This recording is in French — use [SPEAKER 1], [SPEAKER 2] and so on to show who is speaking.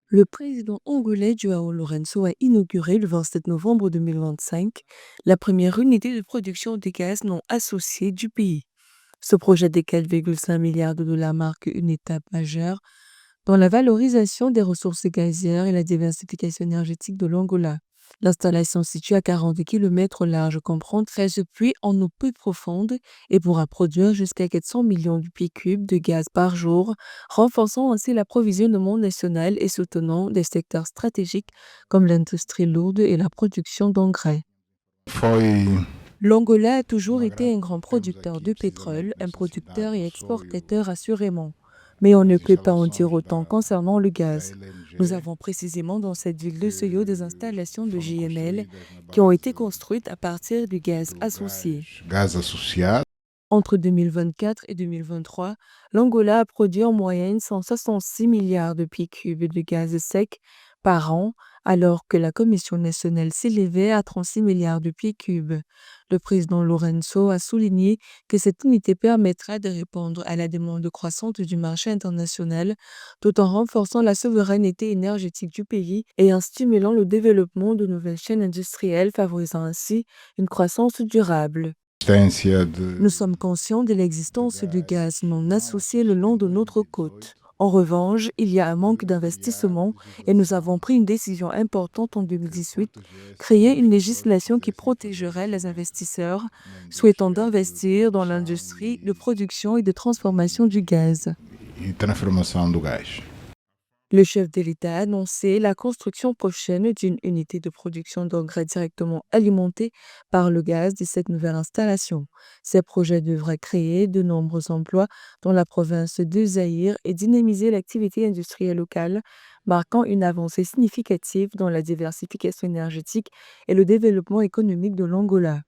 [SPEAKER 1] Le président angolais João Lourenço a inauguré le 27 novembre 2025 la première unité de production de gaz non associé du pays. Ce projet de 4,5 milliards de dollars marque une étape majeure dans la valorisation des ressources gazières et la diversification énergétique de l'Angola. L'installation située à 40 km au large comprend 13 puits en eau peu profonde et pourra produire jusqu'à 400 millions de pieds cubes de gaz par jour, renforçant ainsi l'approvisionnement national et soutenant des secteurs stratégiques comme l'industrie lourde et la production d'engrais.
[SPEAKER 2] Foi
[SPEAKER 1] L'Angola a toujours
[SPEAKER 2] uma
[SPEAKER 1] été
[SPEAKER 2] grande
[SPEAKER 1] un grand
[SPEAKER 2] temos
[SPEAKER 1] producteur
[SPEAKER 2] aqui
[SPEAKER 1] de pétrole,
[SPEAKER 2] precisamente
[SPEAKER 1] un
[SPEAKER 2] nesta cidade
[SPEAKER 1] producteur
[SPEAKER 2] o
[SPEAKER 1] et
[SPEAKER 2] sonho
[SPEAKER 1] exportateur assurément. Mais on ne
[SPEAKER 2] das
[SPEAKER 1] peut pas en dire
[SPEAKER 2] instalações
[SPEAKER 1] autant concernant le
[SPEAKER 2] da
[SPEAKER 1] gaz. Nous
[SPEAKER 2] LNG
[SPEAKER 1] avons précisément dans cette ville de Soyo des
[SPEAKER 2] que
[SPEAKER 1] installations de
[SPEAKER 2] foram
[SPEAKER 1] GNL
[SPEAKER 2] construídas na
[SPEAKER 1] qui ont
[SPEAKER 2] base
[SPEAKER 1] été construites à partir du gaz
[SPEAKER 2] do
[SPEAKER 1] associé.
[SPEAKER 2] gás associado.
[SPEAKER 1] Entre 2024 et 2023, l'Angola a produit en moyenne 166 milliards de pieds cubes de gaz sec par an, alors que la Commission nationale s'élevait à 36 milliards de pieds cubes. Le président Lorenzo a souligné que cette unité permettra de répondre à la demande croissante du marché international tout en renforçant la souveraineté énergétique du pays et en stimulant le développement de nouvelles chaînes industrielles, favorisant ainsi une croissance durable.
[SPEAKER 2] Existência
[SPEAKER 1] Nous sommes conscients de
[SPEAKER 2] de
[SPEAKER 1] l'existence de
[SPEAKER 2] gás
[SPEAKER 1] gaz non
[SPEAKER 2] não
[SPEAKER 1] associé le
[SPEAKER 2] associado
[SPEAKER 1] long
[SPEAKER 2] em
[SPEAKER 1] de notre côte.
[SPEAKER 2] 2018
[SPEAKER 1] En revanche, il y a un manque
[SPEAKER 2] de criar
[SPEAKER 1] d'investissement et nous avons
[SPEAKER 2] legislação
[SPEAKER 1] pris une décision importante en
[SPEAKER 2] que
[SPEAKER 1] 2018,
[SPEAKER 2] protegesse
[SPEAKER 1] créer
[SPEAKER 2] as
[SPEAKER 1] une
[SPEAKER 2] pessoas que
[SPEAKER 1] législation qui
[SPEAKER 2] quisessem fazer
[SPEAKER 1] protégerait les
[SPEAKER 2] investimento
[SPEAKER 1] investisseurs
[SPEAKER 2] na
[SPEAKER 1] souhaitant
[SPEAKER 2] indústria de
[SPEAKER 1] d'investir dans
[SPEAKER 2] produção
[SPEAKER 1] l'industrie de production et de transformation du gaz.
[SPEAKER 2] e transformação do gás.
[SPEAKER 1] Le chef de l'État a annoncé la construction prochaine d'une unité de production d'engrais directement alimentée par le gaz de cette nouvelle installation. Ces projets devraient créer de nombreux emplois dans la province de Zaïre et dynamiser l'activité industrielle locale, marquant une avancée significative dans la diversification énergétique et le développement économique de l'Angola.